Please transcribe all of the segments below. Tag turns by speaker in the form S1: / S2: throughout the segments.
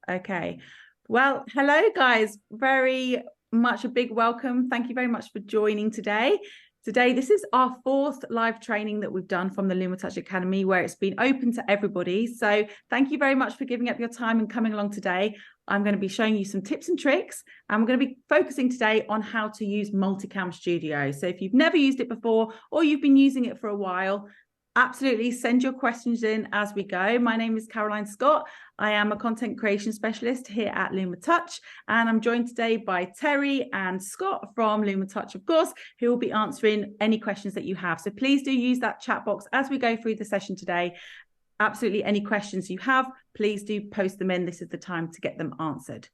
S1: Okay. Well, hello guys. Very much a big welcome. Thank you very much for joining today. This is our fourth live training that we've done from the Luma Touch Academy, where it's been open to everybody. So thank you very much for giving up your time and coming along today. I'm going to be showing you some tips and tricks, and we're going to be focusing today on how to use Multicam Studio. So if you've never used it before or you've been using it for a while, absolutely send your questions in as we go. My name is Caroline Scott. I am a content creation specialist here at Luma Touch, and I'm joined today by Terry and Scott from Luma Touch, of course, who will be answering any questions that you have. So please do use that chat box as we go through the session today. Absolutely any questions you have, please do post them in. This is the time to get them answered.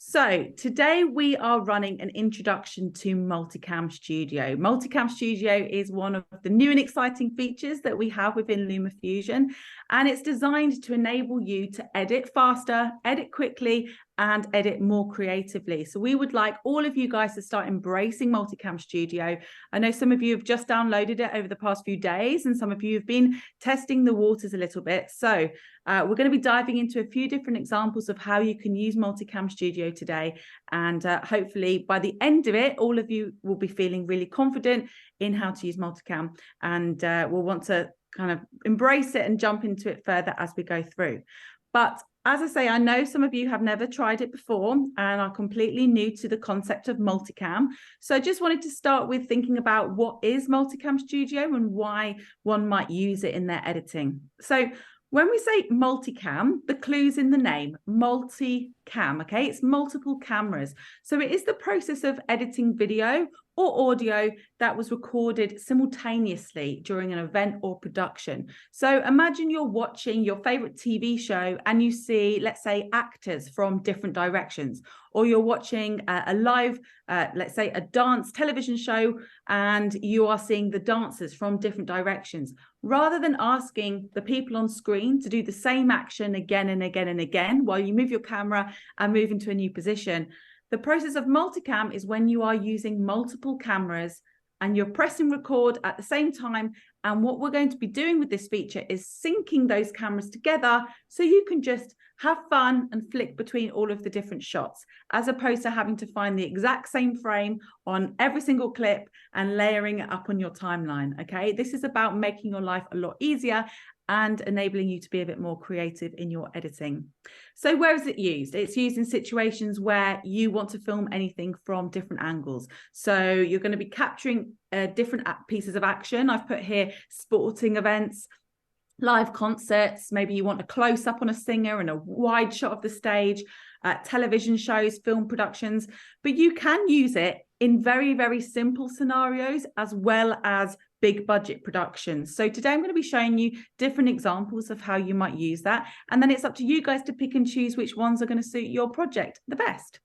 S1: So today we are running an introduction to Multicam Studio. Multicam Studio is one of the new and exciting features that we have within Luma Fusion, and it's designed to enable you to edit faster, edit quickly, and edit more creatively. So we would like all of you guys to start embracing Multicam Studio. I know some of you have just downloaded it over the past few days, and some of you have been testing the waters a little bit. So we're going to be diving into a few different examples of how you can use Multicam Studio today. And hopefully by the end of it, all of you will be feeling really confident in how to use Multicam, and will want to kind of embrace it and jump into it further as we go through. But as I say, I know some of you have never tried it before and are completely new to the concept of multicam. So I just wanted to start with thinking about what is Multicam Studio and why one might use it in their editing. So when we say multicam, the clue's in the name, multicam, okay? It's multiple cameras. So it is the process of editing video or audio that was recorded simultaneously during an event or production. So imagine you're watching your favorite TV show and you see, let's say, actors from different directions, or you're watching a live, let's say, a dance television show, and you are seeing the dancers from different directions. Rather than asking the people on screen to do the same action again and again and again while you move your camera and move into a new position, the process of multicam is when you are using multiple cameras and you're pressing record at the same time. And what we're going to be doing with this feature is syncing those cameras together so you can just have fun and flick between all of the different shots, as opposed to having to find the exact same frame on every single clip and layering it up on your timeline. Okay, this is about making your life a lot easier and enabling you to be a bit more creative in your editing. So where is it used? It's used in situations where you want to film anything from different angles. So you're going to be capturing different pieces of action. I've put here sporting events, live concerts, maybe you want a close-up on a singer and a wide shot of the stage, television shows, film productions, but you can use it in very, very simple scenarios as well as big budget productions. So today I'm going to be showing you different examples of how you might use that, and then it's up to you guys to pick and choose which ones are going to suit your project the best.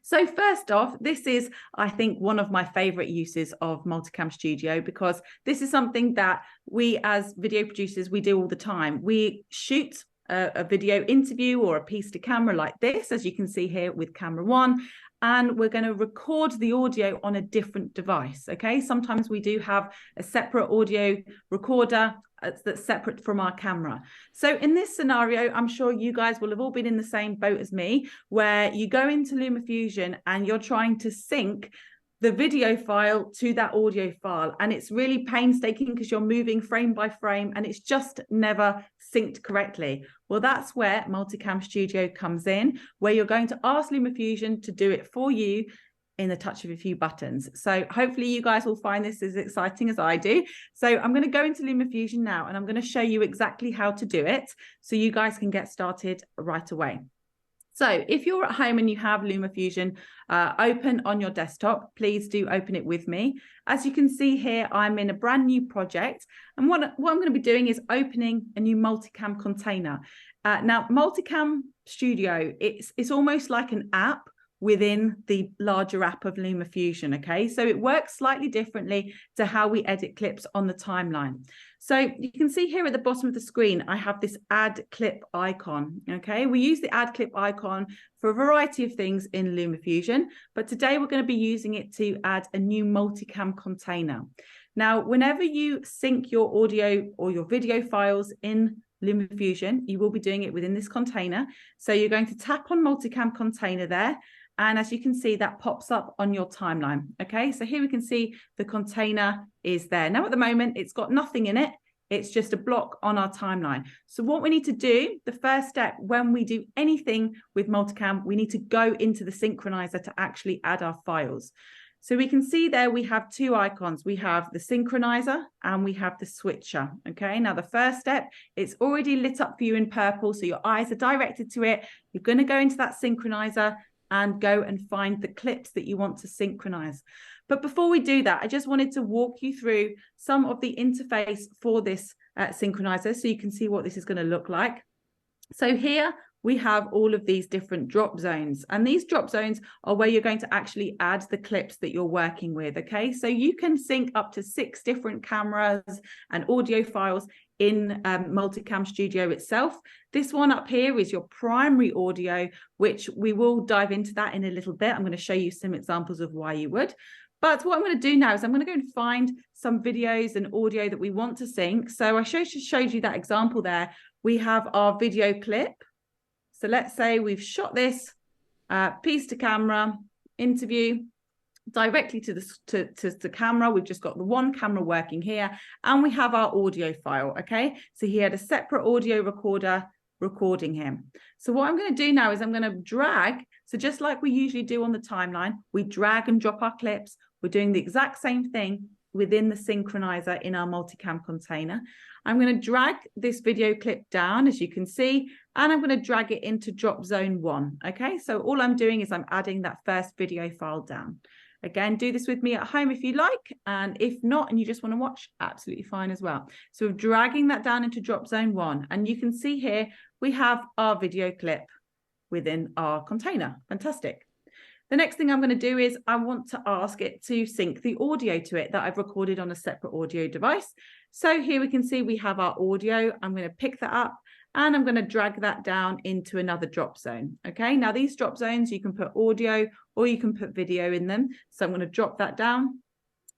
S1: So first off, this is, I think, one of my favorite uses of Multicam Studio, because this is something that we as video producers, we do all the time. We shoot a video interview or a piece to camera like this, as you can see here with camera one, and we're going to record the audio on a different device. Okay, sometimes we do have a separate audio recorder that's separate from our camera. So in this scenario, I'm sure you guys will have all been in the same boat as me, where you go into Luma Fusion and you're trying to sync the video file to that audio file, and it's really painstaking because you're moving frame by frame and it's just never synced correctly. Well, that's where Multicam Studio comes in, where you're going to ask Luma Fusion to do it for you in the touch of a few buttons. So hopefully you guys will find this as exciting as I do. So I'm going to go into Luma Fusion now, and I'm going to show you exactly how to do it so you guys can get started right away. So if you're at home and you have Luma Fusion open on your desktop, please do open it with me. As you can see here, I'm in a brand new project, and what I'm going to be doing is opening a new multicam container. Now, Multicam Studio, it's almost like an app within the larger app of Luma Fusion, okay? So it works slightly differently to how we edit clips on the timeline. So you can see here at the bottom of the screen, I have this add clip icon, okay? We use the add clip icon for a variety of things in Luma Fusion, but today we're going to be using it to add a new multicam container. Now, whenever you sync your audio or your video files in Lumafusion, you will be doing it within this container. So you're going to tap on multicam container there. And as you can see, that pops up on your timeline. Okay, so here we can see the container is there. Now, at the moment, it's got nothing in it. It's just a block on our timeline. So what we need to do, the first step when we do anything with multicam, we need to go into the synchronizer to actually add our files. So we can see there we have two icons. We have the synchronizer and we have the switcher. Okay, now the first step, it's already lit up for you in purple, so your eyes are directed to it. You're going to go into that synchronizer and go and find the clips that you want to synchronize. But before we do that, I just wanted to walk you through some of the interface for this synchronizer so you can see what this is going to look like. So here we have all of these different drop zones, and these drop zones are where you're going to actually add the clips that you're working with. Okay, so you can sync up to 6 different cameras and audio files in Multicam Studio itself. This one up here is your primary audio, which we will dive into that in a little bit. I'm going to show you some examples of why you would. But what I'm going to do now is I'm going to go and find some videos and audio that we want to sync. So I showed you that example there. We have our video clip. So let's say we've shot this piece to camera interview directly to the camera. We've just got the one camera working here, and we have our audio file. Okay, so he had a separate audio recorder recording him. So what I'm going to do now is I'm going to drag. So just like we usually do on the timeline, we drag and drop our clips. We're doing the exact same thing within the synchronizer in our multicam container. I'm going to drag this video clip down, as you can see, and I'm going to drag it into drop zone 1. Okay, so all I'm doing is I'm adding that first video file down. Again, do this with me at home if you like, and if not, and you just want to watch, absolutely fine as well. So we're dragging that down into drop zone 1, and you can see here we have our video clip within our container. Fantastic. The next thing I'm going to do is I want to ask it to sync the audio to it that I've recorded on a separate audio device. So here we can see we have our audio. I'm going to pick that up and I'm going to drag that down into another drop zone. Okay, now these drop zones, you can put audio or you can put video in them. So I'm going to drop that down.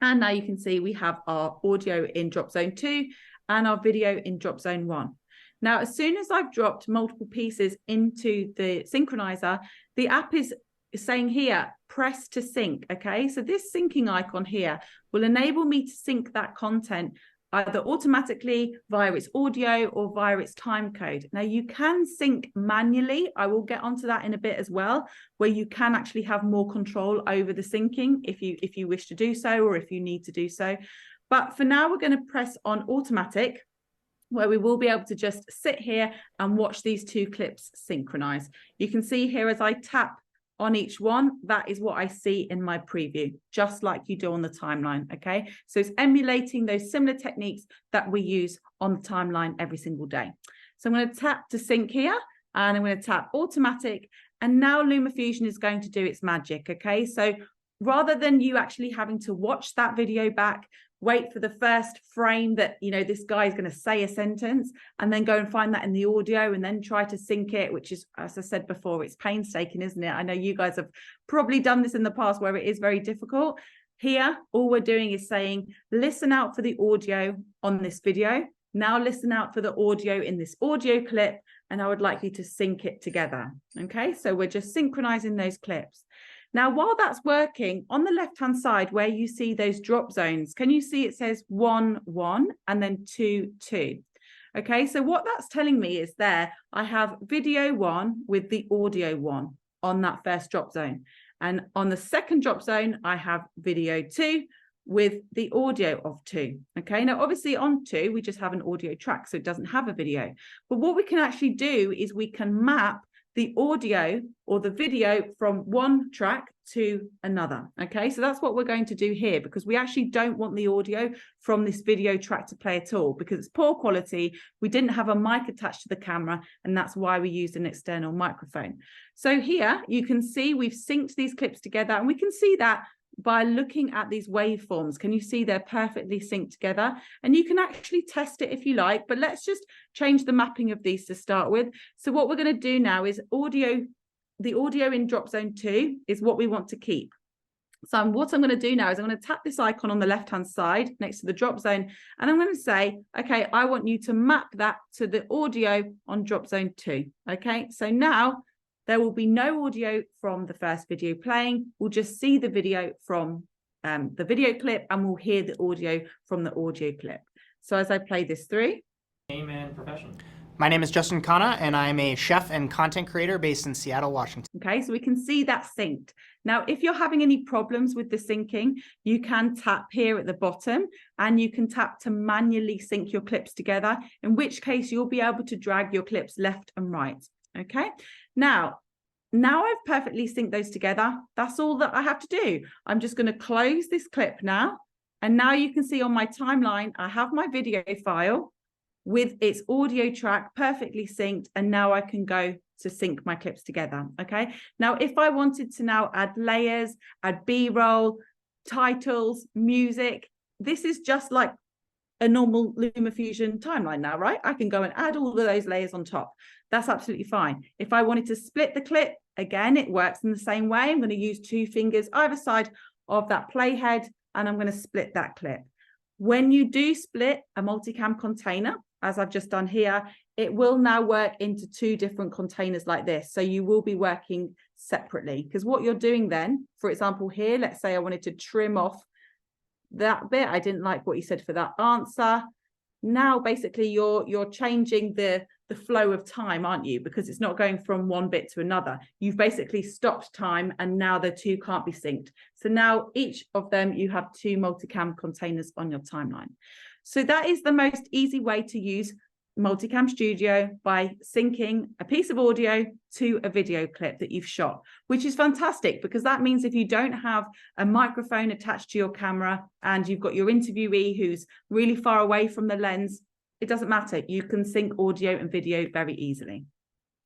S1: And now you can see we have our audio in drop zone 2 and our video in drop zone 1. Now, as soon as I've dropped multiple pieces into the synchronizer, the app is saying here, press to sync. Okay, so this syncing icon here will enable me to sync that content either automatically via its audio or via its time code. Now you can sync manually. I will get onto that in a bit as well, where you can actually have more control over the syncing if you wish to do so, or if you need to do so. But for now, we're going to press on automatic, where we will be able to just sit here and watch these two clips synchronize. You can see here as I tap on each one, that is what I see in my preview, just like you do on the timeline. Okay, so it's emulating those similar techniques that we use on the timeline every single day. So I'm going to tap to sync here, and I'm going to tap automatic, and now Lumafusion is going to do its magic. Okay, so rather than you actually having to watch that video back, wait for the first frame that, you know, this guy is going to say a sentence, and then go and find that in the audio and then try to sync it, which is, as I said before, it's painstaking, isn't it? I know you guys have probably done this in the past where it is very difficult. Here, all we're doing is saying, listen out for the audio on this video. Now listen out for the audio in this audio clip, and I would like you to sync it together. Okay, so we're just synchronizing those clips. Now, while that's working, on the left-hand side where you see those drop zones, can you see it says 1, 1, and then 2, 2? Okay, so what that's telling me is there, I have video 1 with the audio 1 on that first drop zone. And on the second drop zone, I have video 2 with the audio of 2. Okay, now obviously on 2, we just have an audio track, so it doesn't have a video. But what we can actually do is we can map the audio or the video from one track to another. Okay, so that's what we're going to do here, because we actually don't want the audio from this video track to play at all, because it's poor quality. We didn't have a mic attached to the camera, and that's why we used an external microphone. So here you can see we've synced these clips together, and we can see that by looking at these waveforms. Can you see they're perfectly synced together? And you can actually test it if you like, but let's just change the mapping of these to start with. So what we're going to do now is the audio in drop zone 2 is what we want to keep. So what I'm going to do now is I'm going to tap this icon on the left-hand side next to the drop zone. And I'm going to say, okay, I want you to map that to the audio on drop zone 2. Okay, so now there will be no audio from the first video playing. We'll just see the video from the video clip, and we'll hear the audio from the audio clip. So as I play this through.
S2: Name and profession.
S3: My name is Justin Khanna, and I'm a chef and content creator based in Seattle, Washington.
S1: Okay, so we can see that synced. Now, if you're having any problems with the syncing, you can tap here at the bottom, and you can tap to manually sync your clips together, in which case you'll be able to drag your clips left and right. Okay, now I've perfectly synced those together. That's all that I have to do. I'm just going to close this clip now. And now you can see on my timeline, I have my video file with its audio track perfectly synced. And now I can go to sync my clips together. Okay. Now, if I wanted to now add layers, add B-roll, titles, music, this is just like a normal Lumafusion timeline now, right? I can go and add all of those layers on top. That's absolutely fine. If I wanted to split the clip, again, it works in the same way. I'm going to use 2 fingers either side of that playhead, and I'm going to split that clip. When you do split a multicam container, as I've just done here, it will now work into 2 different containers like this. So you will be working separately, because what you're doing then, for example, here, let's say I wanted to trim off that bit. I didn't like what you said for that answer. Now, basically, you're changing the flow of time, aren't you? Because it's not going from one bit to another. You've basically stopped time, and now the 2 can't be synced. So now each of them, you have 2 multicam containers on your timeline. So that is the most easy way to use Multicam Studio, by syncing a piece of audio to a video clip that you've shot, which is fantastic, because that means if you don't have a microphone attached to your camera and you've got your interviewee who's really far away from the lens, it doesn't matter. You can sync audio and video very easily.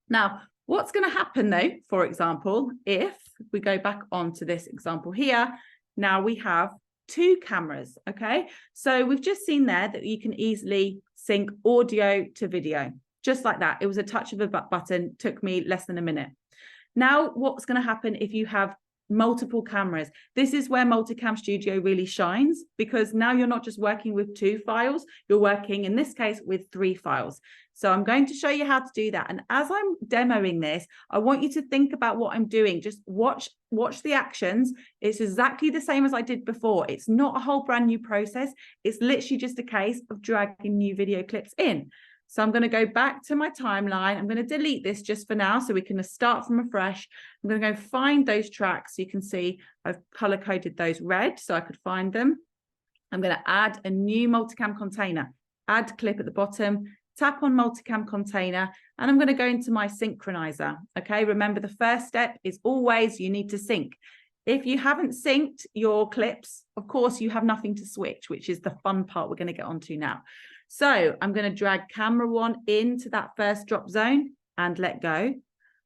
S1: Now, what's going to happen though, for example, if we go back onto this example here, now we have 2 cameras. Okay, so we've just seen there that you can easily sync audio to video, just like that. It was a touch of a button, took me less than a minute. Now, what's going to happen if you have multiple cameras? This is where Multicam Studio really shines, because now you're not just working with 2 files, you're working in this case with 3 files. So I'm going to show you how to do that. And as I'm demoing this, I want you to think about what I'm doing. Just watch the actions. It's exactly the same as I did before. It's not a whole brand new process. It's literally just a case of dragging new video clips in. So I'm going to go back to my timeline. I'm going to delete this just for now so we can start from afresh. I'm going to go find those tracks. You can see I've color coded those red so I could find them. I'm going to add a new multicam container, add clip at the bottom, tap on multicam container, and I'm going to go into my synchronizer. Okay, remember the first step is always you need to sync. If you haven't synced your clips, of course, you have nothing to switch, which is the fun part we're going to get onto now. So I'm going to drag camera 1 into that first drop zone and let go.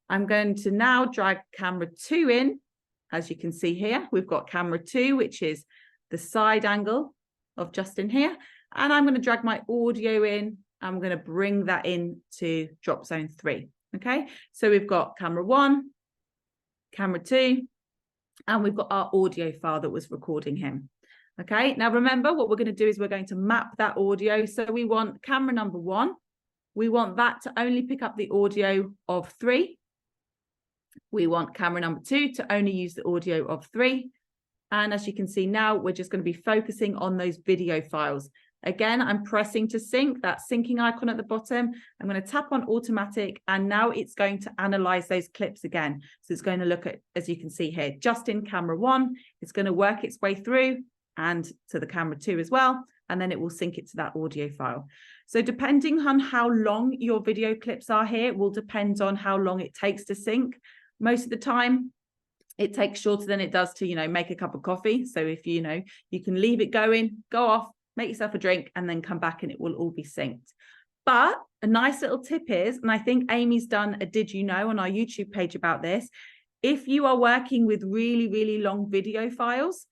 S1: I'm going to now drag camera 2 in. As you can see here, we've got camera 2, which is the side angle of Justin here. And I'm going to drag my audio in. I'm going to bring that in to drop zone 3. Okay, so we've got camera 1, camera 2, and we've got our audio file that was recording him. Okay, now remember what we're going to do is we're going to map that audio. So we want camera number 1. We want that to only pick up the audio of 3. We want camera number 2 to only use the audio of 3. And as you can see now, we're just going to be focusing on those video files. Again, I'm pressing to sync, that syncing icon at the bottom. I'm going to tap on automatic, and now it's going to analyze those clips again. So it's going to look at, as you can see here, just in camera 1, it's going to work its way through and to the camera 2 as well. And then it will sync it to that audio file. So depending on how long your video clips are here, it will depend on how long it takes to sync. Most of the time, it takes shorter than it does to, make a cup of coffee. So if you can leave it going, go off, make yourself a drink, and then come back and it will all be synced. But a nice little tip is, and I think Amy's done a Did You Know on our YouTube page about this, if you are working with really, really long video files,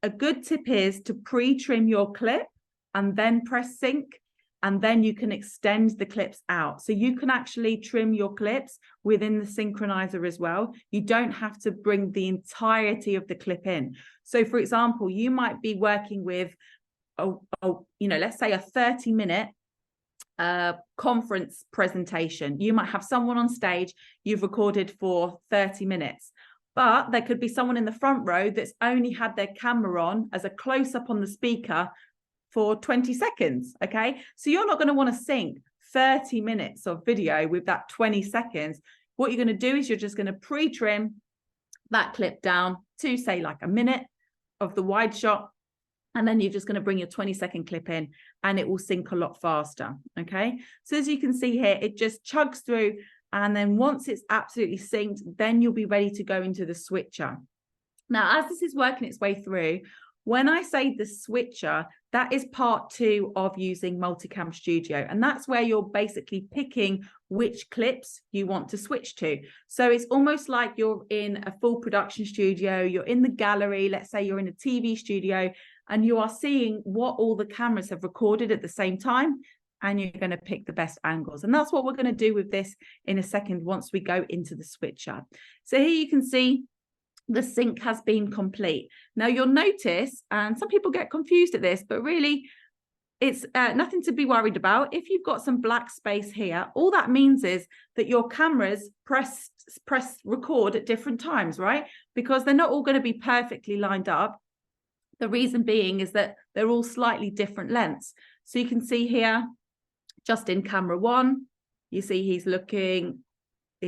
S1: a good tip is to pre-trim your clip and then press sync. and then you can extend the clips out. So you can actually trim your clips within the synchronizer as well. You don't have to bring the entirety of the clip in. So for example, you might be working with let's say a 30-minute conference presentation. You might have someone on stage you've recorded for 30 minutes, but there could be someone in the front row that's only had their camera on as a close-up on the speaker for 20 seconds. Okay, so you're not going to want to sync 30 minutes of video with that 20 seconds. What you're going to do is you're just going to pre-trim that clip down to say like a minute of the wide shot, and then you're just going to bring your 20-second clip in, and it will sync a lot faster. Okay, so as you can see here, it just chugs through, and then once it's absolutely synced, then you'll be ready to go into the switcher. Now, as this is working its way through, when I say the switcher, that is part 2 of using Multicam Studio, and that's where you're basically picking which clips you want to switch to. So it's almost like you're in a full production studio, you're in the gallery, let's say you're in a TV studio, and you are seeing what all the cameras have recorded at the same time, and you're going to pick the best angles. And that's what we're going to do with this in a second once we go into the switcher. So here you can see the sync has been complete. Now you'll notice, and some people get confused at this, but really it's nothing to be worried about. If you've got some black space here, all that means is that your cameras press record at different times, right? Because they're not all going to be perfectly lined up. The reason being is that they're all slightly different lengths. So you can see here, just in camera 1, you see he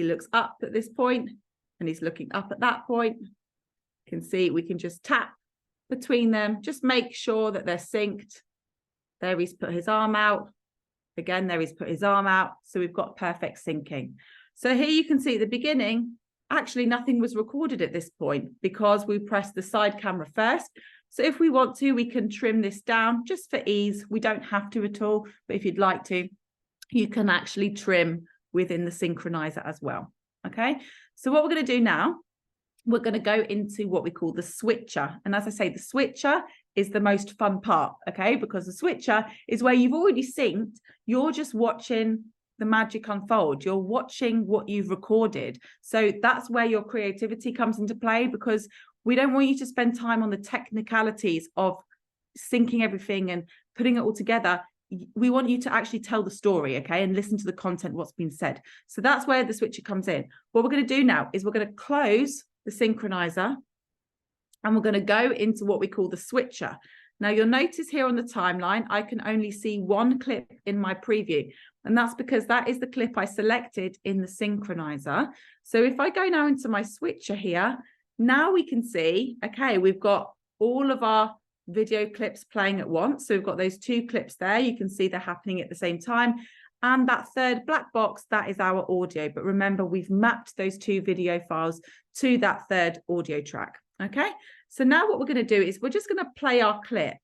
S1: looks up at this point, and he's looking up at that point. You can see we can just tap between them, just make sure that they're synced. There he's put his arm out. Again, there he's put his arm out. So we've got perfect syncing. So here you can see at the beginning, actually nothing was recorded at this point because we pressed the side camera first. So if we want to, we can trim this down just for ease. We don't have to at all, but if you'd like to, you can actually trim within the synchronizer as well. Okay, so what we're going to do now, we're going to go into what we call the switcher. And as I say, the switcher is the most fun part, okay, because the switcher is where you've already synced. You're just watching the magic unfold. You're watching what you've recorded. So that's where your creativity comes into play, because we don't want you to spend time on the technicalities of syncing everything and putting it all together. We want you to actually tell the story, okay, and listen to the content, what's been said. So that's where the switcher comes in. What we're going to do now is we're going to close the synchronizer, and we're going to go into what we call the switcher. Now you'll notice here on the timeline, I can only see one clip in my preview, and that's because that is the clip I selected in the synchronizer. So if I go now into my switcher here, now we can see, okay, we've got all of our video clips playing at once. So we've got those 2 clips there. You can see they're happening at the same time. And that third black box, that is our audio. But remember, we've mapped those 2 video files to that third audio track. Okay, so now what we're going to do is we're just going to play our clip.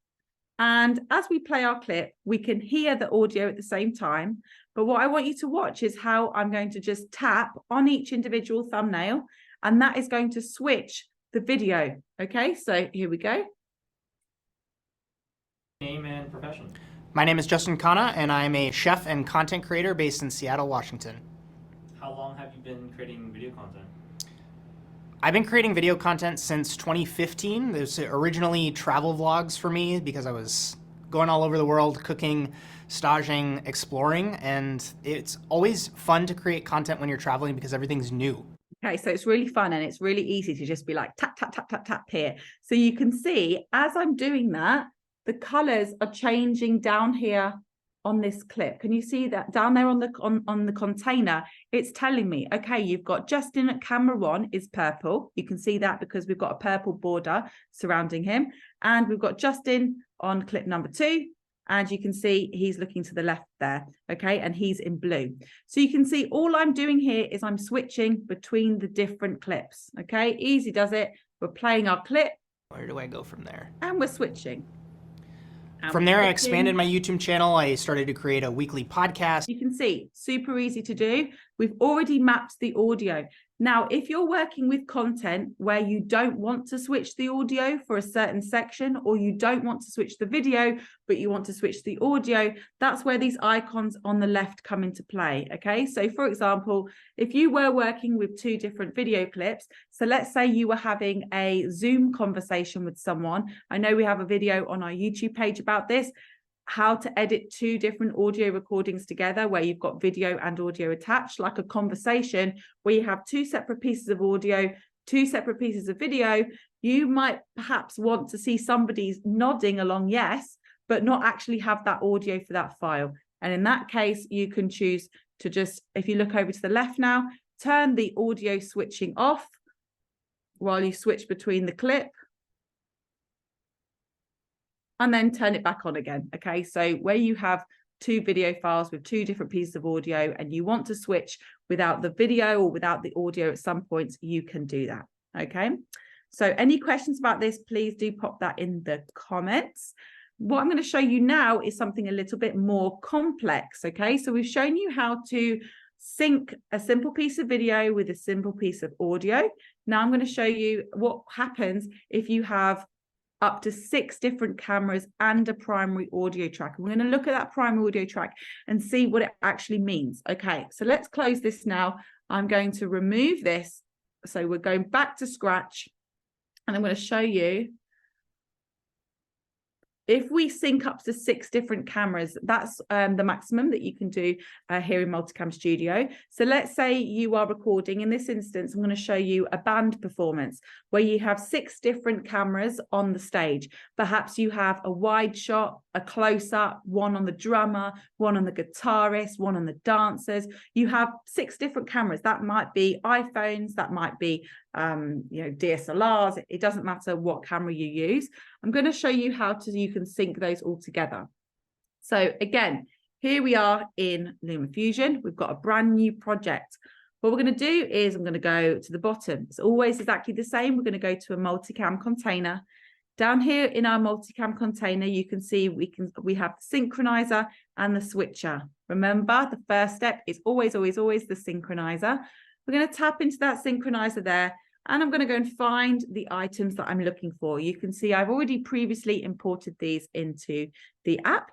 S1: And as we play our clip, we can hear the audio at the same time. But what I want you to watch is how I'm going to just tap on each individual thumbnail, and that is going to switch the video. Okay, so here we go.
S2: Name and profession.
S3: My name is Justin Khanna, and I'm a chef and content creator based in Seattle, Washington.
S2: How long have you been creating video content?
S3: I've been creating video content since 2015. There's originally travel vlogs for me because I was going all over the world, cooking, staging, exploring, and it's always fun to create content when you're traveling because everything's new.
S1: Okay, so it's really fun, and it's really easy to just be like tap, tap, tap, tap, tap here. So you can see as I'm doing that, the colors are changing down here on this clip. Can you see that down there on the container? It's telling me, okay, you've got Justin at camera 1 is purple. You can see that because we've got a purple border surrounding him. And we've got Justin on clip number 2. And you can see he's looking to the left there, okay, and he's in blue. So you can see all I'm doing here is I'm switching between the different clips, okay? Easy does it. We're playing our clip.
S3: Where do I go from there?
S1: And we're switching.
S3: From there, I expanded my YouTube channel. I started to create a weekly podcast.
S1: You can see, super easy to do. We've already mapped the audio. Now, if you're working with content where you don't want to switch the audio for a certain section, or you don't want to switch the video, but you want to switch the audio, that's where these icons on the left come into play, okay? So for example, if you were working with two different video clips, so let's say you were having a Zoom conversation with someone. I know we have a video on our YouTube page about this, how to edit two different audio recordings together where you've got video and audio attached, like a conversation where you have two separate pieces of audio, two separate pieces of video. You might perhaps want to see somebody's nodding along yes, but not actually have that audio for that file. And in that case, you can choose to just, if you look over to the left now, turn the audio switching off while you switch between the clip, and then turn it back on again. Okay, so where you have two video files with two different pieces of audio and you want to switch without the video or without the audio at some points, you can do that. Okay, so any questions about this, please do pop that in the comments. What I'm going to show you now is something a little bit more complex. Okay, so we've shown you how to sync a simple piece of video with a simple piece of audio. Now I'm going to show you what happens if you have up to 6 different cameras and a primary audio track. And we're going to look at that primary audio track and see what it actually means. Okay, so let's close this now. I'm going to remove this. So we're going back to scratch, and I'm going to show you if we sync up to 6 different cameras, that's the maximum that you can do here in Multicam Studio. So let's say you are recording. In this instance, I'm going to show you a band performance where you have 6 different cameras on the stage. Perhaps you have a wide shot, a close-up, one on the drummer, one on the guitarist, one on the dancers. You have 6 different cameras. That might be iPhones, that might be DSLRs. It doesn't matter what camera you use. I'm going to show you how you can sync those all together. So again, here we are in Luma Fusion. We've got a brand new project. What we're going to do is I'm going to go to the bottom. It's always exactly the same. We're going to go to a multicam container. Down here in our multicam container, you can see we have the synchronizer and the switcher. Remember, the first step is always the synchronizer. We're going to tap into that synchronizer there, and I'm going to go and find the items that I'm looking for. You can see I've already previously imported these into the app.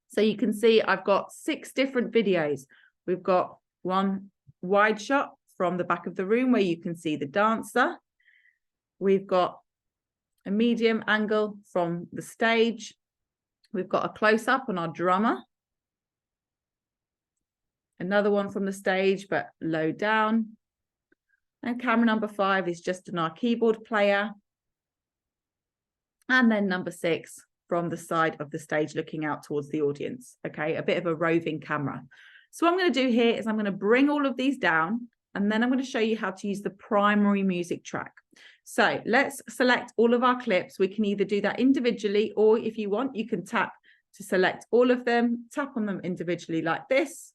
S1: So you can see I've got 6 different videos. We've got one wide shot from the back of the room where you can see the dancer. We've got a medium angle from the stage. We've got a close-up on our drummer. Another one from the stage, but low down. And camera number 5 is just on our keyboard player. And then number 6 from the side of the stage looking out towards the audience. Okay, a bit of a roving camera. So what I'm going to do here is I'm going to bring all of these down, and then I'm going to show you how to use the primary music track. So let's select all of our clips. We can either do that individually, or if you want, you can tap to select all of them, tap on them individually like this.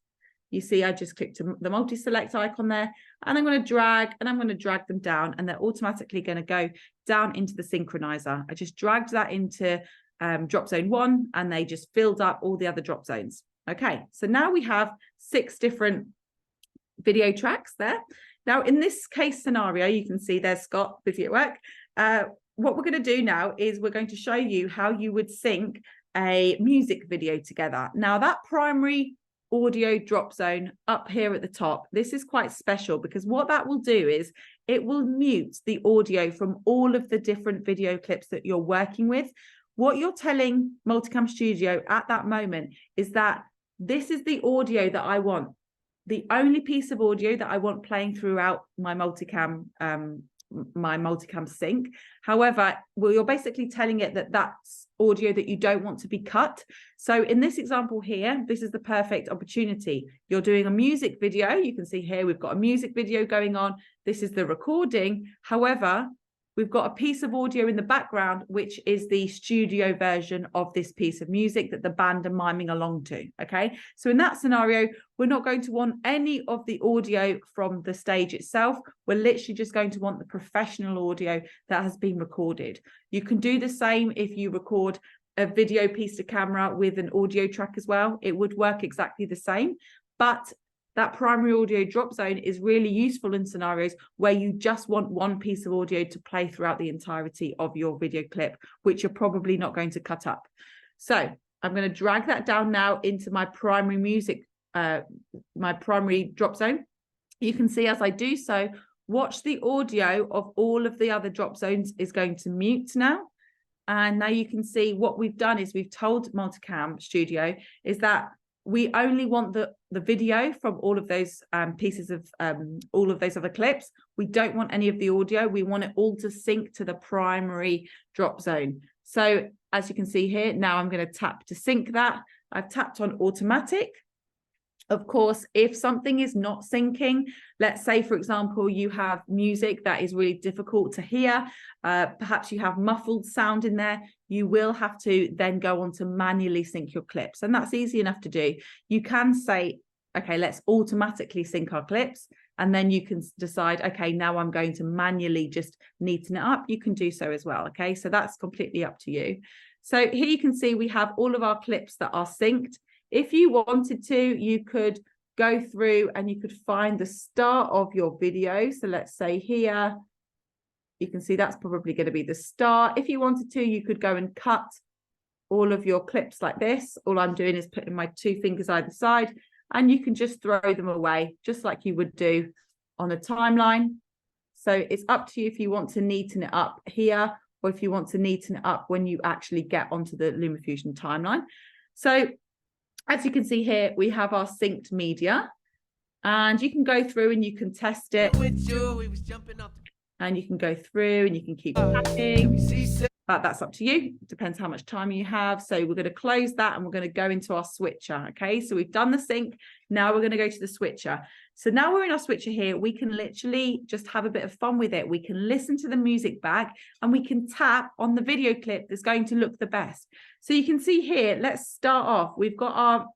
S1: You see, I just clicked the multi-select icon there, and I'm going to drag, and I'm going to drag them down, and they're automatically going to go down into the synchronizer. I just dragged that into drop zone 1, and they just filled up all the other drop zones. Okay, so now we have 6 different video tracks there. Now, in this case scenario, you can see there's Scott busy at work. What we're going to do now is we're going to show you how you would sync a music video together. Now, that primary audio drop zone up here at the top, this is quite special because what that will do is it will mute the audio from all of the different video clips that you're working with. What you're telling Multicam Studio at that moment is that this is the audio that I want, the only piece of audio that I want playing throughout my multicam sync. However, well, you're basically telling it that that's audio that you don't want to be cut. So in this example here, this is the perfect opportunity. You're doing a music video. You can see here we've got a music video going on. This is the recording. However, we've got a piece of audio in the background, which is the studio version of this piece of music that the band are miming along to. Okay, so in that scenario, we're not going to want any of the audio from the stage itself. We're literally just going to want the professional audio that has been recorded. You can do the same if you record a video piece to camera with an audio track as well. It would work exactly the same, but that primary audio drop zone is really useful in scenarios where you just want one piece of audio to play throughout the entirety of your video clip, which you're probably not going to cut up. So I'm going to drag that down now into my primary music, my primary drop zone. You can see as I do so, watch the audio of all of the other drop zones is going to mute now. And now you can see what we've done is we've told Multicam Studio is that we only want the video from all of those pieces of all of those other clips. We don't want any of the audio. We want it all to sync to the primary drop zone. So as you can see here, now I'm going to tap to sync that. I've tapped on automatic. Of course, if something is not syncing, let's say, for example, you have music that is really difficult to hear, perhaps you have muffled sound in there, you will have to then go on to manually sync your clips. And that's easy enough to do. You can say, okay, let's automatically sync our clips. And then you can decide, okay, now I'm going to manually just neaten it up. You can do so as well. Okay, so that's completely up to you. So here you can see we have all of our clips that are synced. If you wanted to, you could go through and you could find the start of your video. So let's say here, you can see that's probably going to be the start. If you wanted to, you could go and cut all of your clips like this. All I'm doing is putting my 2 fingers either side, and you can just throw them away, just like you would do on a timeline. So it's up to you if you want to neaten it up here, or if you want to neaten it up when you actually get onto the Lumafusion timeline. So as you can see here, we have our synced media, and you can go through and you can test it. And you can go through and you can keep tapping. But that's up to you. Depends how much time you have. So we're going to close that and we're going to go into our switcher. Okay, so we've done the sync. Now we're going to go to the switcher. So now we're in our switcher here. We can literally just have a bit of fun with it. We can listen to the music back and we can tap on the video clip that's going to look the best. So you can see here, let's start off. We've got our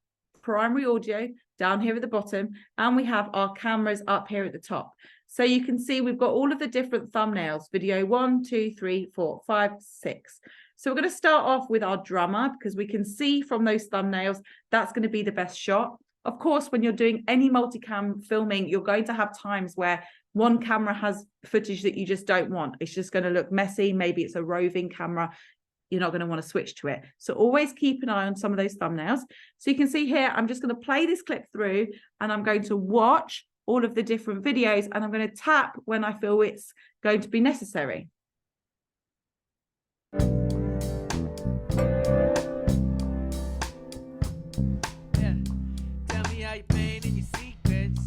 S1: primary audio down here at the bottom, and we have our cameras up here at the top. So you can see we've got all of the different thumbnails, video 1, 2, 3, 4, 5, 6. So we're going to start off with our drummer, because we can see from those thumbnails, that's going to be the best shot. Of course, when you're doing any multicam filming, you're going to have times where one camera has footage that you just don't want. It's just going to look messy. Maybe it's a roving camera. You're not going to want to switch to it. So always keep an eye on some of those thumbnails. So you can see here, I'm just going to play this clip through and I'm going to watch all of the different videos, and I'm going to tap when I feel it's going to be necessary.
S4: Yeah. Tell me how you playing in your secrets.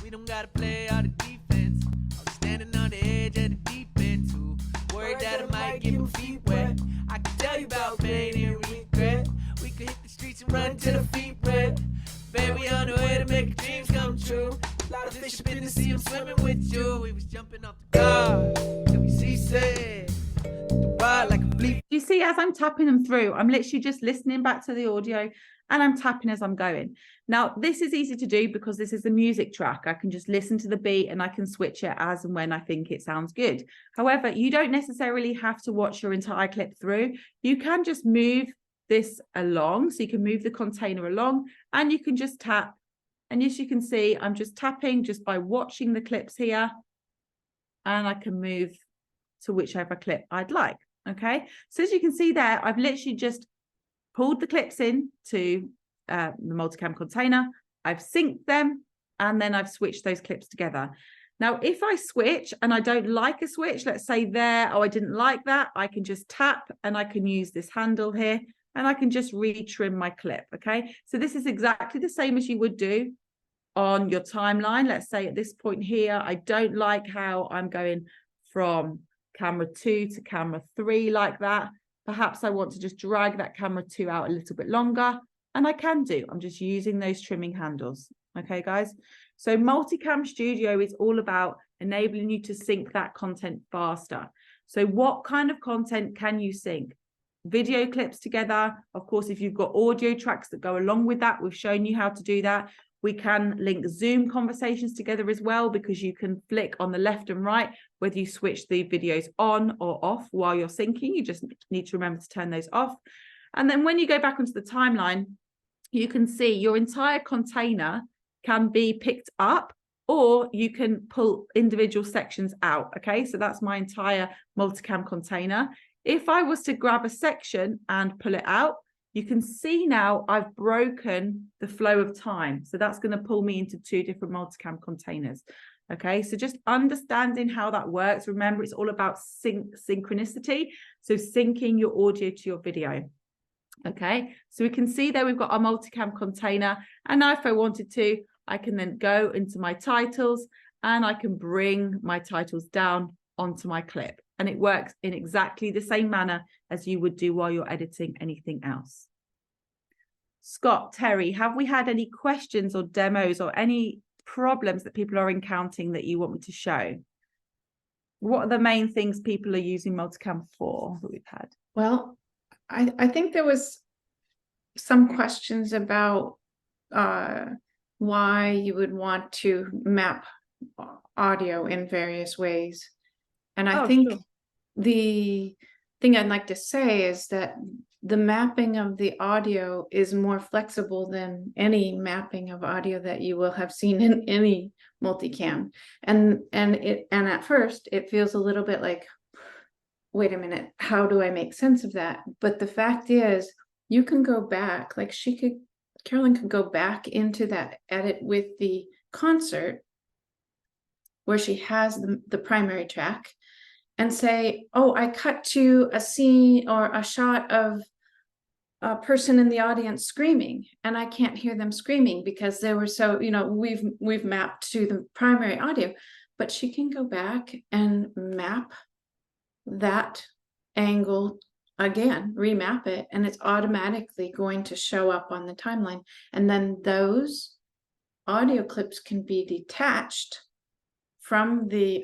S4: We don't gotta play all the defense. I was standing on the edge of the deep end too, worried that I might get my feet wet. I can tell you about pain and regret. We could hit the streets and run till the feet red. Baby, on the way to make dreams come true. A lot of fish up in the sea, I'm swimming with you. We was jumping off the car, till we seasick. The ride like a fleet.
S1: You see, as I'm tapping them through, I'm literally just listening back to the audio and I'm tapping as I'm going. Now, this is easy to do because this is the music track. I can just listen to the beat and I can switch it as and when I think it sounds good. However, you don't necessarily have to watch your entire clip through. You can just move this along. So you can move the container along and you can just tap. And as you can see, I'm just tapping just by watching the clips here. And I can move to whichever clip I'd like. Okay. So as you can see there, I've literally just pulled the clips in to the multicam container. I've synced them and then I've switched those clips together. Now, if I switch and I don't like a switch, let's say there, oh, I didn't like that, I can just tap and I can use this handle here and I can just retrim my clip. Okay. So this is exactly the same as you would do on your timeline. Let's say at this point here, I don't like how I'm going from camera 2 to camera 3 like that. Perhaps I want to just drag that camera 2 out a little bit longer, and I can do. I'm just using those trimming handles. Okay, guys. So Multicam Studio is all about enabling you to sync that content faster. So what kind of content can you sync? Video clips together. Of course, if you've got audio tracks that go along with that, we've shown you how to do that. We can link Zoom conversations together as well, because you can flick on the left and right, whether you switch the videos on or off while you're syncing. You just need to remember to turn those off. And then when you go back onto the timeline, you can see your entire container can be picked up, or you can pull individual sections out. Okay, so that's my entire multicam container. If I was to grab a section and pull it out, you can see now I've broken the flow of time. So that's going to pull me into two different multicam containers. Okay, so just understanding how that works. Remember, it's all about synchronicity. So syncing your audio to your video. Okay, so we can see there we've got our multicam container. And now if I wanted to, I can then go into my titles and I can bring my titles down onto my clip. And it works in exactly the same manner as you would do while you're editing anything else. Scott, Terry, have we had any questions or demos or any problems that people are encountering that you want me to show? What are the main things people are using multicam for that we've had?
S5: Well, I think there was some questions about why you would want to map audio in various ways. And I think
S1: sure.
S5: The thing I'd like to say is that the mapping of the audio is more flexible than any mapping of audio that you will have seen in any multicam. And at first it feels a little bit like, wait a minute, how do I make sense of that? But the fact is, you can go back, like Carolyn could go back into that edit with the concert where she has the primary track and say, oh, I cut to a scene or a shot of a person in the audience screaming, and I can't hear them screaming because they were so, we've mapped to the primary audio. But she can go back and map that angle again, remap it, and it's automatically going to show up on the timeline. And then those audio clips can be detached from the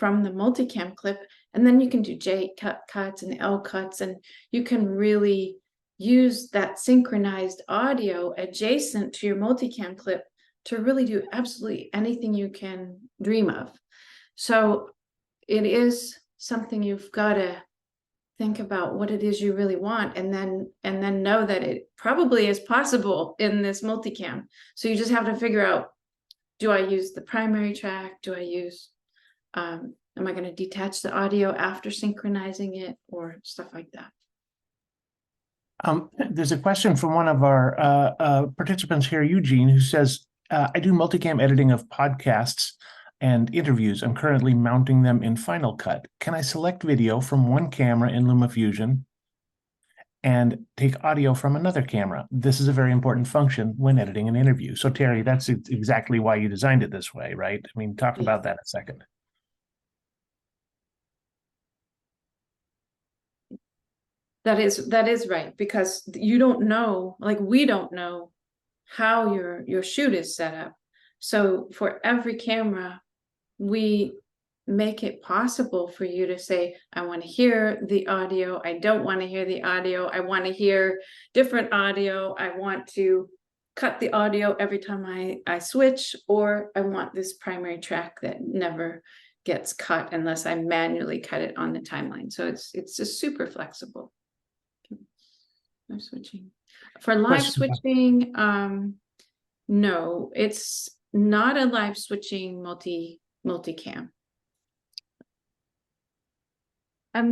S5: multicam clip, and then you can do J cuts and L cuts, and you can really use that synchronized audio adjacent to your multicam clip to really do absolutely anything you can dream of. So it is something you've got to think about what it is you really want, and then know that it probably is possible in this multicam. So you just have to figure out, do I use the primary track? Do I use am I going to detach the audio after synchronizing it, or stuff like that?
S6: There's a question from one of our participants here, Eugene, who says, I do multicam editing of podcasts and interviews. I'm currently mounting them in Final Cut. Can I select video from one camera in Luma Fusion and take audio from another camera? This is a very important function when editing an interview. So Terry, that's exactly why you designed it this way, right? I mean, talk about that a second.
S5: That is right, because you don't know, like we don't know how your shoot is set up. So for every camera, we make it possible for you to say, I want to hear the audio, I don't want to hear the audio, I want to hear different audio, I want to cut the audio every time I switch, or I want this primary track that never gets cut unless I manually cut it on the timeline. So it's just super flexible. Live switching. For live switching, no, it's not a live switching multicam.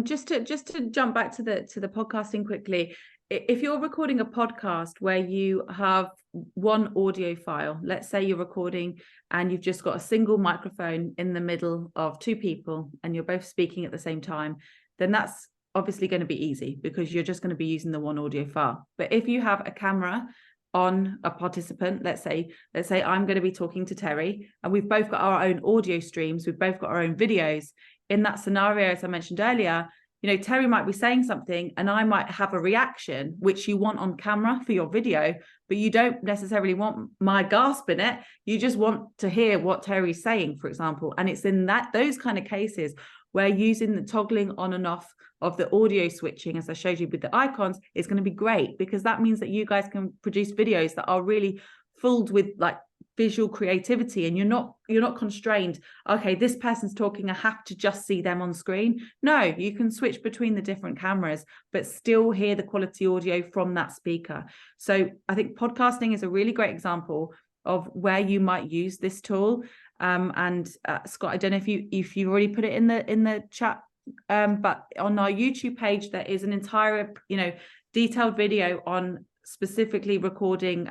S1: Just to jump back to the podcasting quickly, if you're recording a podcast where you have one audio file, let's say you're recording and you've just got a single microphone in the middle of two people and you're both speaking at the same time, then that's obviously going to be easy because you're just going to be using the one audio file. But if you have a camera on a participant, let's say I'm going to be talking to Terry and we've both got our own audio streams, we've both got our own videos. In that scenario, as I mentioned earlier, Terry might be saying something and I might have a reaction which you want on camera for your video, but you don't necessarily want my gasp in it. You just want to hear what Terry's saying, for example. And it's in those kind of cases where using the toggling on and off of the audio switching, as I showed you with the icons, is going to be great, because that means that you guys can produce videos that are really filled with like visual creativity, and you're not constrained. Okay, this person's talking, I have to just see them on screen. No, you can switch between the different cameras but still hear the quality audio from that speaker. So I think podcasting is a really great example of where you might use this tool. And Scott, I don't know if you've already put it in the chat, but on our YouTube page there is an entire detailed video on specifically recording,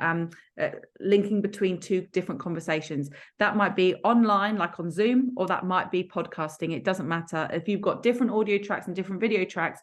S1: linking between two different conversations. That might be online, like on Zoom, or that might be podcasting. It doesn't matter. If you've got different audio tracks and different video tracks,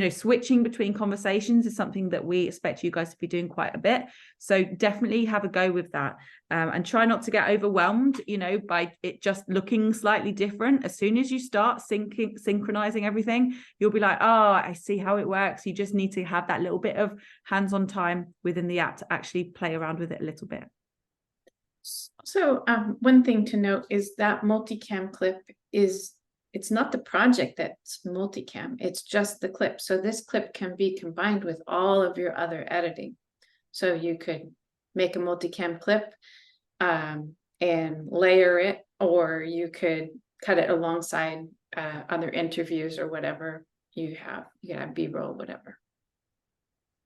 S1: switching between conversations is something that we expect you guys to be doing quite a bit. So definitely have a go with that, and try not to get overwhelmed, by it just looking slightly different. As soon as you start synchronizing everything, you'll be like, oh, I see how it works. You just need to have that little bit of hands-on time within the app to actually play around with it a little bit.
S5: So one thing to note is that multicam clip it's not the project that's multicam, it's just the clip. So this clip can be combined with all of your other editing. So you could make a multicam clip and layer it, or you could cut it alongside other interviews or whatever you have. You can have B-roll, whatever.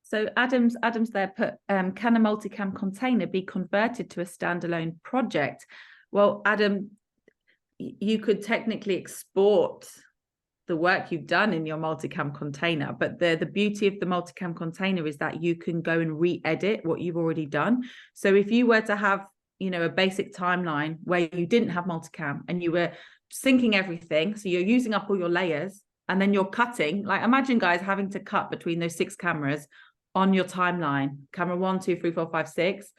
S1: So Adam's there put, can a multicam container be converted to a standalone project? Well, Adam, you could technically export the work you've done in your multicam container, but the beauty of the multicam container is that you can go and re-edit what you've already done. So if you were to have a basic timeline where you didn't have multicam and you were syncing everything, so you're using up all your layers, and then you're cutting, like imagine guys having to cut between those 6 cameras on your timeline, camera 1, 2, 3, 4, 5, 6,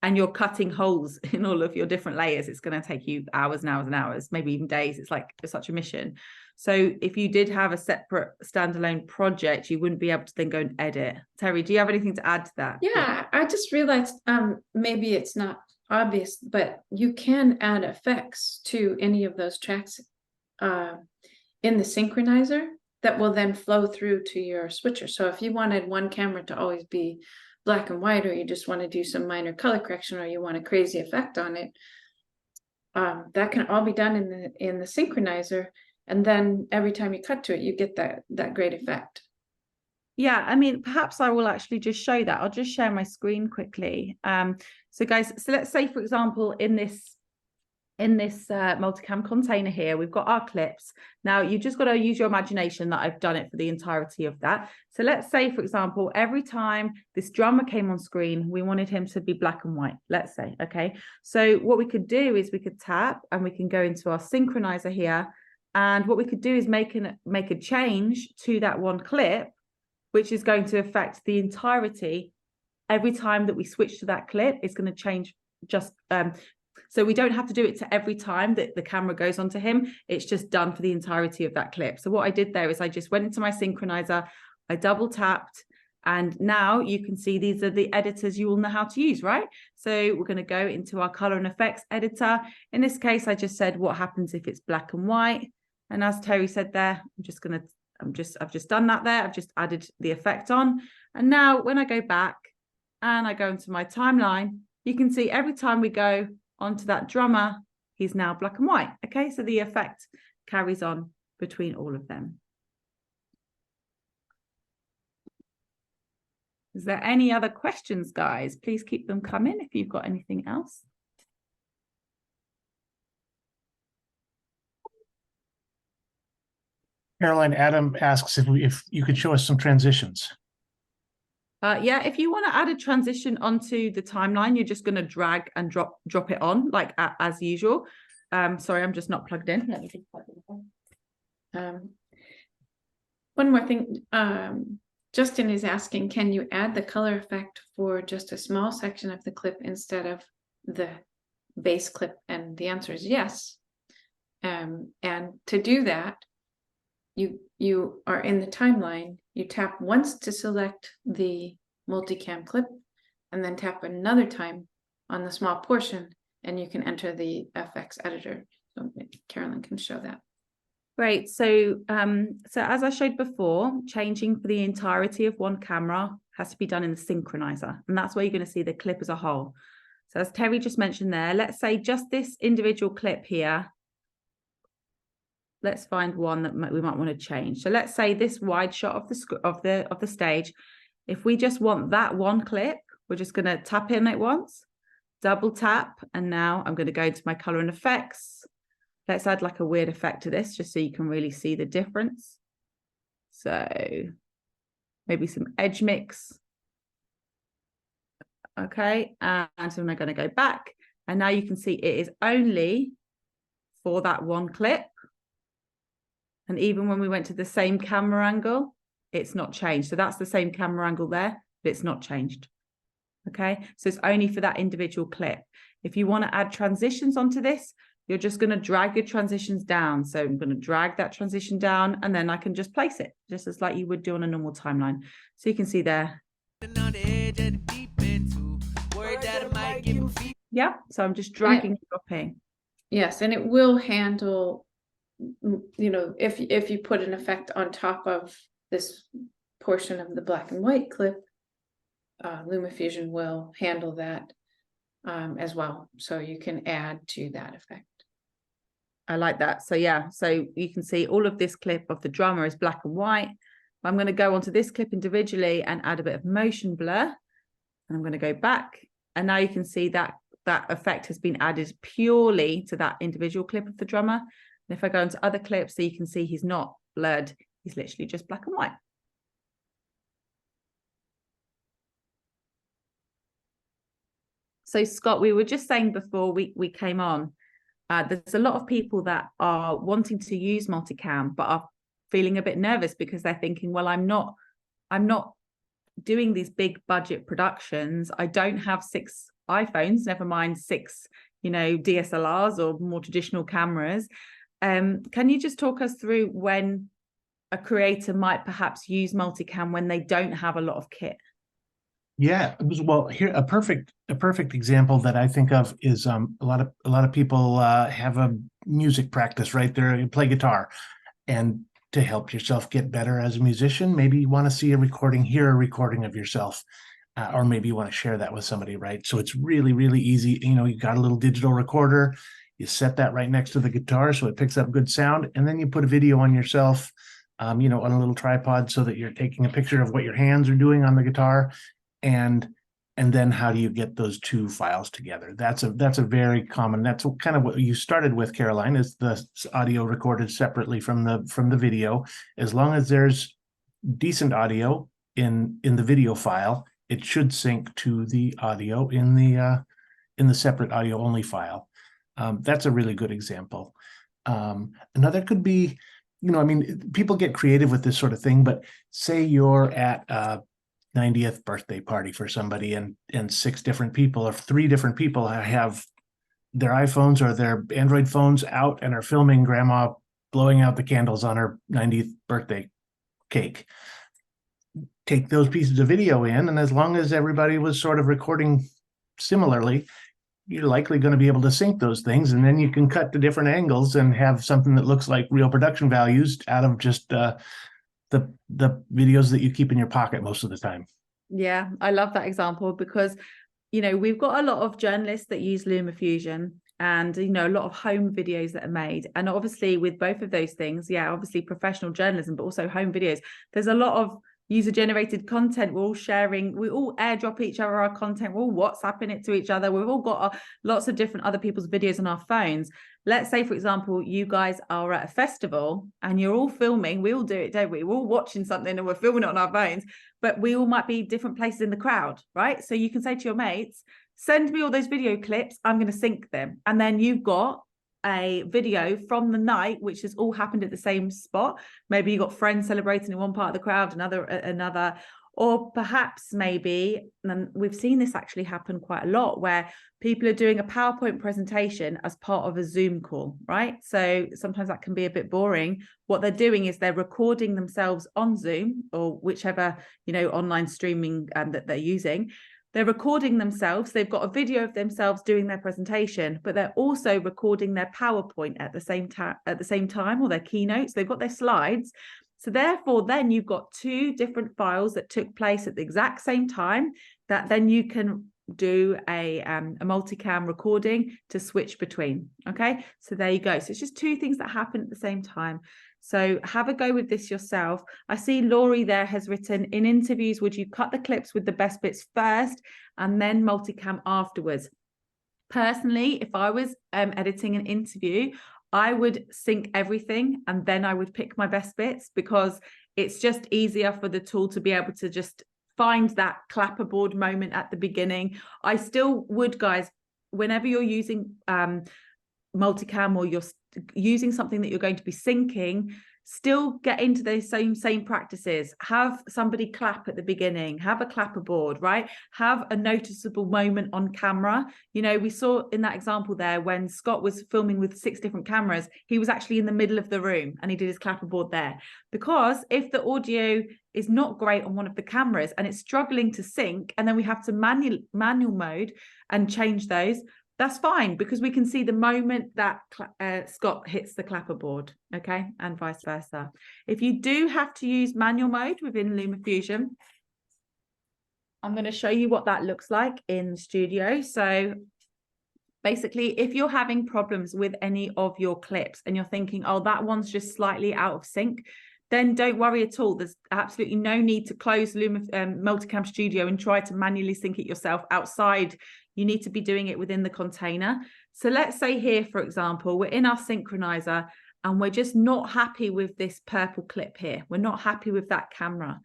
S1: and you're cutting holes in all of your different layers. It's going to take you hours and hours and hours, maybe even days. It's such a mission. So if you did have a separate standalone project, you wouldn't be able to then go and edit. Terry, do you have anything to add to that?
S5: Yeah, I just realized maybe it's not obvious, but you can add effects to any of those tracks in the synchronizer that will then flow through to your switcher. So if you wanted one camera to always be black and white, or you just want to do some minor color correction, or you want a crazy effect on it, that can all be done in the synchronizer, and then every time you cut to it, you get that great effect.
S1: Yeah, I mean, perhaps I will actually just show that. I'll just share my screen quickly. So guys, so let's say, for example, in this multicam container here, we've got our clips. Now you just got to use your imagination that I've done it for the entirety of that. So let's say, for example, every time this drummer came on screen, we wanted him to be black and white, let's say. Okay, so what we could do is we could tap and we can go into our synchronizer here, and what we could do is make a change to that one clip, which is going to affect the entirety. Every time that we switch to that clip, it's going to change just so we don't have to do it to every time that the camera goes onto him. It's just done for the entirety of that clip. So what I did there is I just went into my synchronizer, I double tapped, and now you can see these are the editors you all know how to use, right? So we're going to go into our color and effects editor. In this case, I just said what happens if it's black and white. And as Terry said there, I've just done that there. I've just added the effect on. And now when I go back and I go into my timeline, you can see every time we go onto that drummer, he's now black and white. Okay, so the effect carries on between all of them. Is there any other questions, guys? Please keep them coming if you've got anything else.
S6: Caroline, Adam asks if you could show us some transitions.
S1: Yeah, if you want to add a transition onto the timeline, you're just going to drag and drop it on like as usual. Sorry, I'm just not plugged in. Let me just plug it in.
S5: One more thing. Justin is asking, can you add the color effect for just a small section of the clip instead of the base clip? And the answer is yes. And to do that, you are in the timeline, you tap once to select the multicam clip, and then tap another time on the small portion, and you can enter the FX editor. So Carolyn can show that.
S1: Great. So as I showed before, changing for the entirety of one camera has to be done in the synchronizer, and that's where you're going to see the clip as a whole. So as Terry just mentioned there, let's say just this individual clip here. Let's find one that we might want to change. So let's say this wide shot of the stage. If we just want that one clip, we're just going to tap in it once, double tap, and now I'm going to go to my color and effects. Let's add like a weird effect to this just so you can really see the difference. So maybe some edge mix. Okay, and so I'm going to go back, and now you can see it is only for that one clip. And even when we went to the same camera angle, it's not changed. So that's the same camera angle there, but it's not changed. Okay, so it's only for that individual clip. If you want to add transitions onto this, you're just going to drag your transitions down. So I'm going to drag that transition down, and then I can just place it just as like you would do on a normal timeline. So you can see there. Yeah, so I'm just dragging and dropping.
S5: Yes, and it will handle, you know, if you put an effect on top of this portion of the black and white clip, Lumafusion will handle that as well. So you can add to that effect.
S1: I like that. So yeah, so you can see all of this clip of the drummer is black and white. I'm going to go onto this clip individually and add a bit of motion blur. And I'm going to go back. And now you can see that that effect has been added purely to that individual clip of the drummer. And if I go into other clips, so you can see he's not blurred. He's literally just black and white. So Scott, we were just saying before we came on, there's a lot of people that are wanting to use multicam, but are feeling a bit nervous because they're thinking, well, I'm not doing these big budget productions. I don't have 6 iPhones, never mind 6, you know, DSLRs or more traditional cameras. Can you just talk us through when a creator might perhaps use multicam when they don't have a lot of kit?
S6: Yeah, well, here a perfect example that I think of is a lot of people have a music practice, right? You play guitar, and to help yourself get better as a musician, maybe you want to see hear a recording of yourself, or maybe you want to share that with somebody, right? So it's really, really easy. You know, you got a little digital recorder, you set that right next to the guitar so it picks up good sound, and then you put a video on yourself, you know, on a little tripod so that you're taking a picture of what your hands are doing on the guitar. And then how do you get those 2 files together? That's a very common. That's kind of what you started with, Caroline, is the audio recorded separately from the video. As long as there's decent audio in the video file, it should sync to the audio in the separate audio only file. That's a really good example. Another could be, you know, I mean, people get creative with this sort of thing, but say you're at 90th birthday party for somebody, and 6 different people or 3 different people have their iPhones or their Android phones out and are filming grandma blowing out the candles on her 90th birthday cake. Take those pieces of video in, and as long as everybody was sort of recording similarly, you're likely going to be able to sync those things, and then you can cut to different angles and have something that looks like real production values out of just the videos that you keep in your pocket most of the time.
S1: Yeah, I love that example because, you know, we've got a lot of journalists that use Lumafusion, and, you know, a lot of home videos that are made. And obviously with both of those things, yeah, obviously professional journalism, but also home videos, there's a lot of user-generated content. We're all sharing, we all airdrop each other our content, we're all WhatsApping it to each other, we've all got lots of different other people's videos on our phones. Let's say, for example, you guys are at a festival and you're all filming. We all do it, don't we? We're all watching something and we're filming it on our phones, but we all might be different places in the crowd, right? So you can say to your mates, send me all those video clips, I'm going to sync them. And then you've got a video from the night which has all happened at the same spot. Maybe you got friends celebrating in one part of the crowd, another, or perhaps maybe, and we've seen this actually happen quite a lot, where people are doing a PowerPoint presentation as part of a Zoom call, right? So sometimes that can be a bit boring. What they're doing is they're recording themselves on Zoom or whichever, you know, online streaming that they're using. They're recording themselves. They've got a video of themselves doing their presentation, but they're also recording their PowerPoint at the same time, or their keynotes. They've got their slides. So therefore, then you've got 2 different files that took place at the exact same time that then you can do a multicam recording to switch between. Okay, so there you go. So it's just 2 things that happen at the same time. So have a go with this yourself. I see Laurie there has written, in interviews, would you cut the clips with the best bits first and then multicam afterwards? Personally, if I was editing an interview, I would sync everything and then I would pick my best bits, because it's just easier for the tool to be able to just find that clapperboard moment at the beginning. I still would, guys, whenever you're using multicam, or you're using something that you're going to be syncing, still get into those same practices. Have somebody clap at the beginning, have a clapperboard, right? Have a noticeable moment on camera. You know, we saw in that example there, when Scott was filming with 6 different cameras, he was actually in the middle of the room and he did his clapperboard there. Because if the audio is not great on one of the cameras and it's struggling to sync, and then we have to manual mode and change those, that's fine, because we can see the moment that Scott hits the clapperboard, okay, and vice versa. If you do have to use manual mode within Lumafusion, I'm going to show you what that looks like in the studio. So basically, if you're having problems with any of your clips and you're thinking, oh, that one's just slightly out of sync, then don't worry at all. There's absolutely no need to close Multicam Studio and try to manually sync it yourself outside. You need to be doing it within the container. So let's say here, for example, we're in our synchronizer and we're just not happy with this purple clip here. We're not happy with that camera.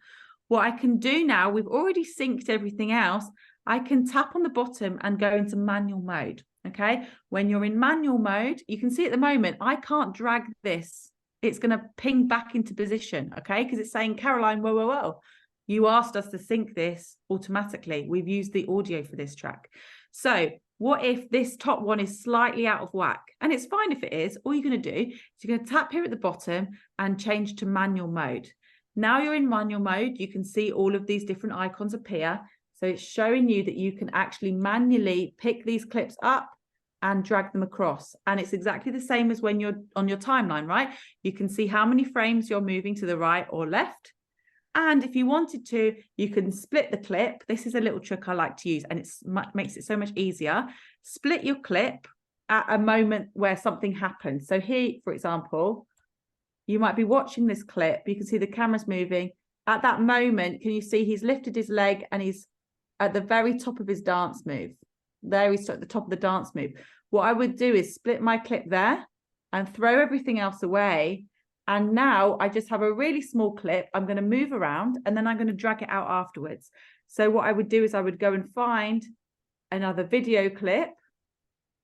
S1: What I can do now, we've already synced everything else. I can tap on the bottom and go into manual mode, okay? When you're in manual mode, you can see at the moment, I can't drag this. It's going to ping back into position, okay? Because it's saying, Caroline, whoa, whoa, whoa. You asked us to sync this automatically. We've used the audio for this track. So what if this top one is slightly out of whack? And it's fine if it is. All you're going to do is you're going to tap here at the bottom and change to manual mode. Now you're in manual mode. You can see all of these different icons appear. So it's showing you that you can actually manually pick these clips up and drag them across. And it's exactly the same as when you're on your timeline, right? You can see how many frames you're moving to the right or left. And if you wanted to, you can split the clip. This is a little trick I like to use, and it makes it so much easier. Split your clip at a moment where something happens. So here, for example, you might be watching this clip. You can see the camera's moving. At that moment, can you see he's lifted his leg and he's at the very top of his dance move? There he's at the top of the dance move. What I would do is split my clip there and throw everything else away. And now I just have a really small clip. I'm going to move around and then I'm going to drag it out afterwards. So what I would do is I would go and find another video clip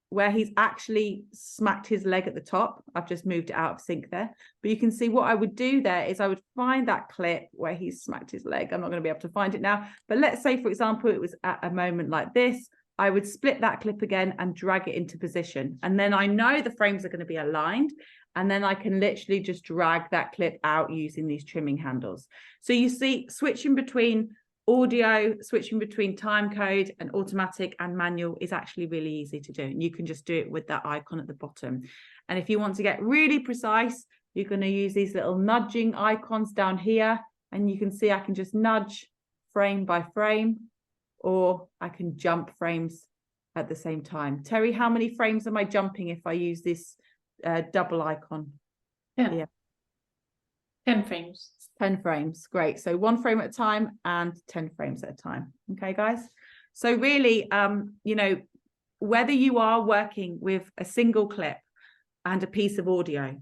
S1: where he's actually smacked his leg at the top. I've just moved it out of sync there. But you can see what I would do there is I would find that clip where he's smacked his leg. I'm not going to be able to find it now. But let's say, for example, it was at a moment like this. I would split that clip again and drag it into position. And then I know the frames are going to be aligned. And then I can literally just drag that clip out using these trimming handles. So you see, switching between audio, switching between time code and automatic and manual is actually really easy to do. And you can just do it with that icon at the bottom. And if you want to get really precise, you're going to use these little nudging icons down here. And you can see I can just nudge frame by frame, or I can jump frames at the same time. Terry, how many frames am I jumping if I use this double icon?
S5: 10.
S1: Yeah.
S5: 10 frames.
S1: 10 frames. Great. So 1 frame at a time and 10 frames at a time. Okay, guys. So really, you know, whether you are working with a single clip and a piece of audio,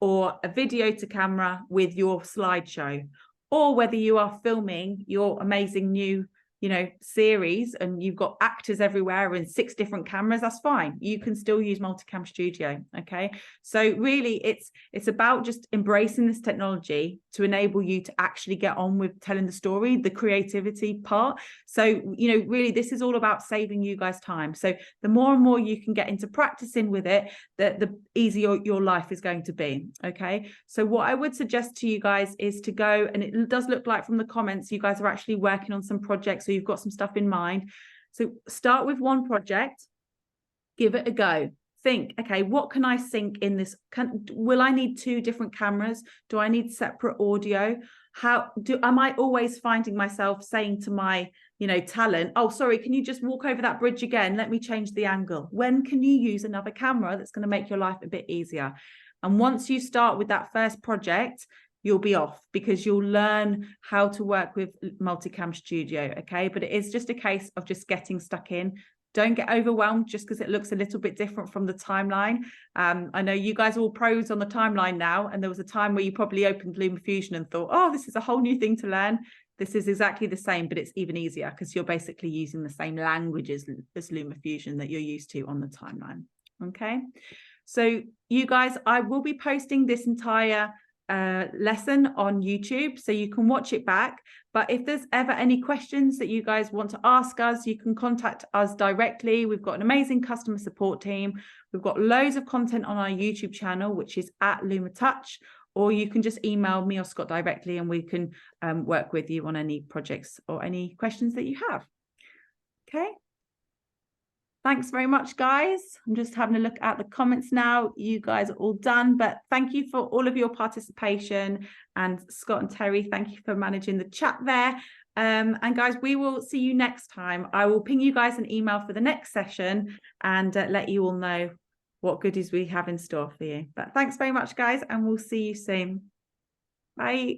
S1: or a video to camera with your slideshow, or whether you are filming your amazing new, you know, series and you've got actors everywhere and 6 different cameras, that's fine. You can still use Multicam Studio. Okay. So really it's about just embracing this technology to enable you to actually get on with telling the story, the creativity part. So, you know, really this is all about saving you guys time. So the more and more you can get into practicing with it, the easier your life is going to be. Okay. So what I would suggest to you guys is to go, and it does look like from the comments, you guys are actually working on some projects. So you've got some stuff in mind. So start with one project, give it a go. Think, okay, what can I sync in this? Will I need 2 different cameras? Do I need separate audio? Am I always finding myself saying to my, you know, talent, oh, sorry, can you just walk over that bridge again? Let me change the angle. When can you use another camera that's going to make your life a bit easier? And once you start with that first project, you'll be off, because you'll learn how to work with Multicam Studio. Okay. But it is just a case of just getting stuck in. Don't get overwhelmed just because it looks a little bit different from the timeline. I know you guys are all pros on the timeline now, and there was a time where you probably opened Lumafusion and thought, oh, this is a whole new thing to learn. This is exactly the same, but it's even easier because you're basically using the same languages as Lumafusion that you're used to on the timeline. Okay, so you guys, I will be posting this entire lesson on YouTube, so you can watch it back. But if there's ever any questions that you guys want to ask us, you can contact us directly. We've got an amazing customer support team. We've got loads of content on our YouTube channel, which is at Luma Touch, or you can just email me or Scott directly, and we can work with you on any projects or any questions that you have. Okay. Thanks very much, guys. I'm just having a look at the comments now. You guys are all done, but thank you for all of your participation. And Scott and Terry, thank you for managing the chat there. And guys, we will see you next time. I will ping you guys an email for the next session and let you all know what goodies we have in store for you. But thanks very much, guys, and we'll see you soon. Bye.